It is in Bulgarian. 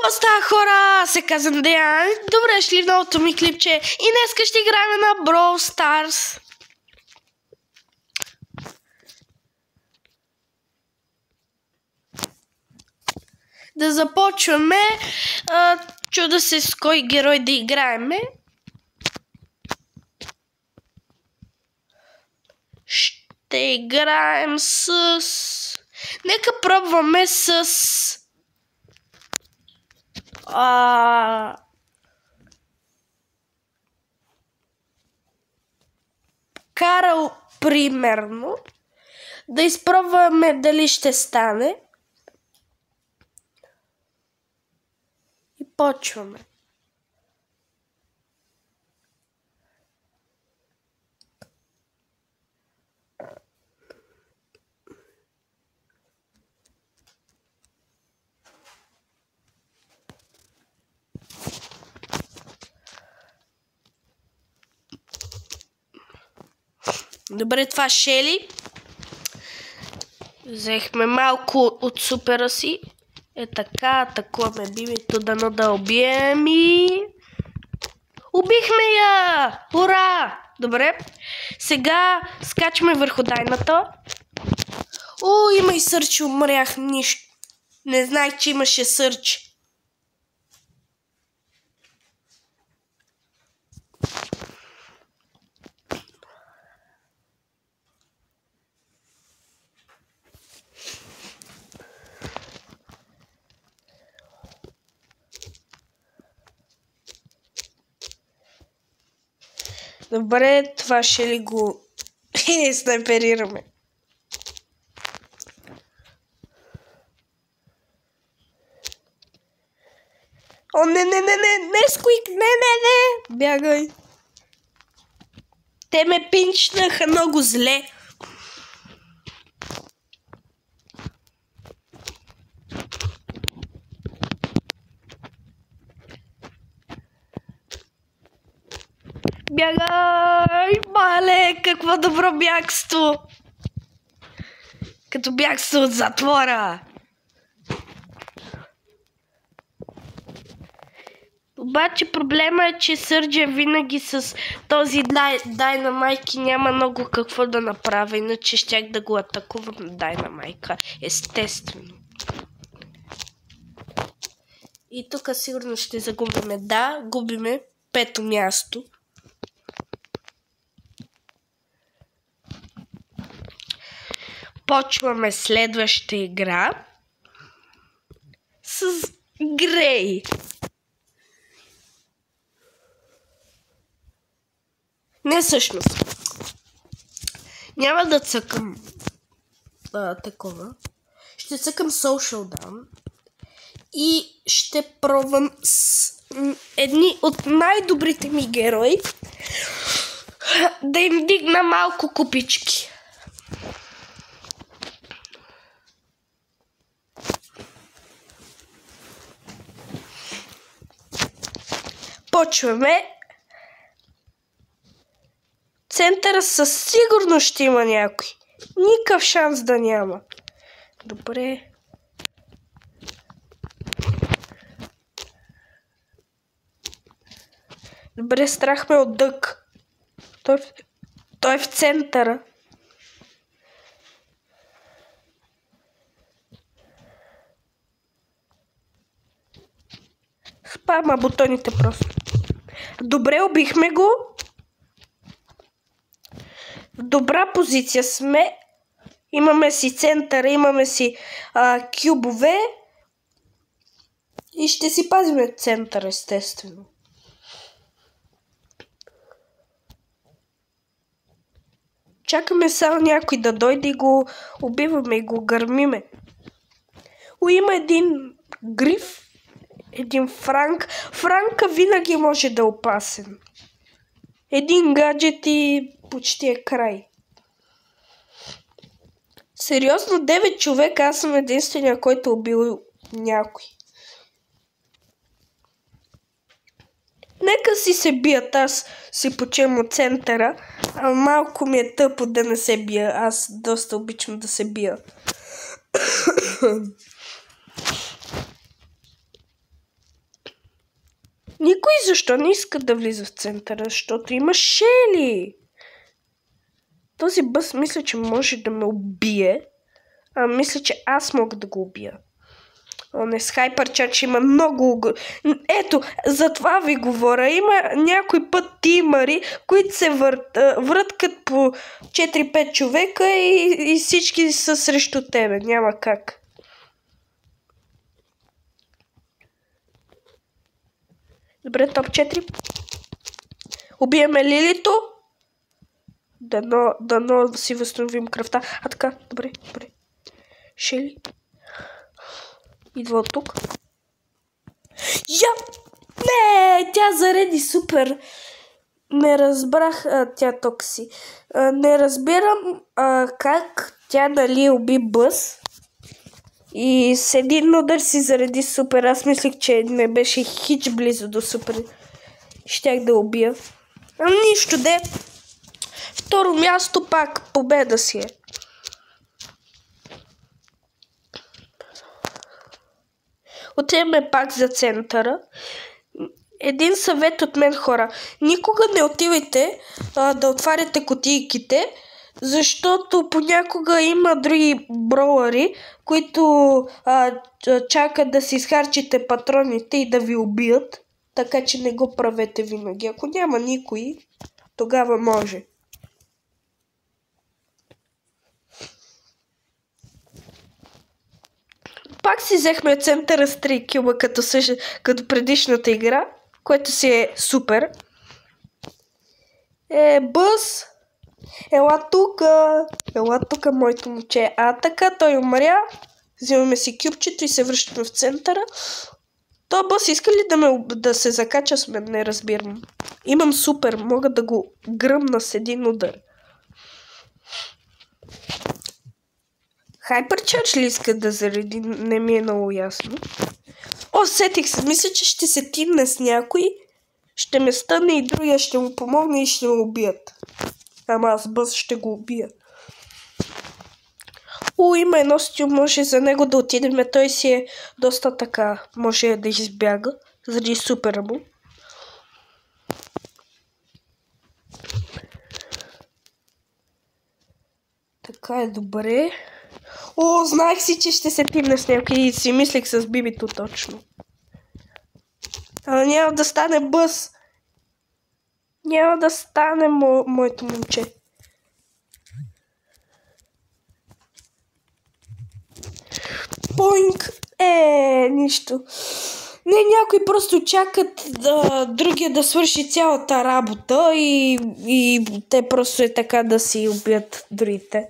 Какво става, хора? Се казвам Деян. Добре шли в новото ми клипче. И днес ще играем на Brawl Stars. Да започваме. Чуда се с кой герой да играеме. Ще играем с... Нека пробваме с... Карл, примерно. Да изпробваме дали ще стане. И почваме. Добре, това Шели. Взехме малко от супера си. Е така, атакуваме бибито, дано да убием и... Убихме я! Ура! Добре. Сега скачаме върху дайната. О, има и сърч, умрях. Нищо. Не знаех, че имаше сърч. Добре, това ще ли го снайперираме. О, не, Сквик, не, бягай. Те ме пинчнаха много зле. Бягай, мале, какво добро бягство. Като бягство от затвора. Обаче проблема е, че Сърджа винаги с този Дайнамайк и няма много какво да направя, иначе щях да го атакувам на Дайнамайка, естествено. И тук сигурно ще загубиме. Да, губиме 5-то място. Почваме следваща игра с Грей. Не, всъщност. Няма да цъкам такова. Ще цъкам Social Down. И ще пробвам с едни от най-добрите ми герои да им дигна малко купички. Почваме. Центъра със сигурност ще има някой. Никакъв шанс да няма. Добре. Добре, страх ме от Дък. Той е в центъра. Спама бутоните просто. Добре, убихме го. В добра позиция сме. Имаме си центъра, имаме си кюбове. И ще си пазиме центъра, естествено. Чакаме само някой да дойде и го убиваме и го гърмиме. Има един Гриф. Един Франк. Франка винаги може да е опасен. Един гаджет и почти е край. Сериозно, 9 човека, аз съм единствения, който убил някой. Нека си се бият, аз си почем от центъра, а малко ми е тъпо да не се бия, аз доста обичам да се бия. Никой защо не иска да влиза в центъра? Защото има Шели. Този бъс мисля, че може да ме убие. Мисля, че аз мога да го убия. Не, с Hypercharge има много... Ето, за това ви говоря. Има някой път тимъри, които се връткат по 4-5 човека и всички са срещу тебе. Няма как. Добре, топ 4. Убиеме Лилито. Дано си възстановим кръвта. Така, добре. Шели. Идва от тук. Не, тя зареди супер. Не разбрах тя токси. Не разбирам как тя уби бъс. И с един удар си зареди супер. Аз мислих, че не беше хич близо до супер. Щях да убия. Нищо де. Второ място пак победа си е. Отиваме пак за центъра. Един съвет от мен, хора. Никога не отивайте да отваряте кутийките, защото понякога има други броуъри, които чакат да си изхарчите патроните и да ви убият. Така че не го правете винаги. Ако няма никой, тогава може. Пак си взехме центъра с 3 кюба като предишната игра, което си е супер. Бъс, ела тука, моето момче. Така, той умря. Взимаме си кюбчето и се връщаме в центъра. То бъс иска ли да се закача с мен? Не разбирам. Имам супер, мога да го гръмна с един удар. Hypercharge ли иска да зареди? Не ми е много ясно. Сетих се. Мисля, че ще се тимне с някой. Ще ме стъне и другия ще му помогне и ще ме убият. Ама аз бъс ще го убия. Има едно стил. Може за него да отидем. Той си е доста така. Може да избяга. Заради супера му. Така е добре. Знаех си, че ще се тимне с някой и си мислех с бибито точно. Няма да стане бъс. Няма да стане моето момче. Поинк! Нищо. Не, някои просто чакат другия да свърши цялата работа и те просто е така да си убият другите.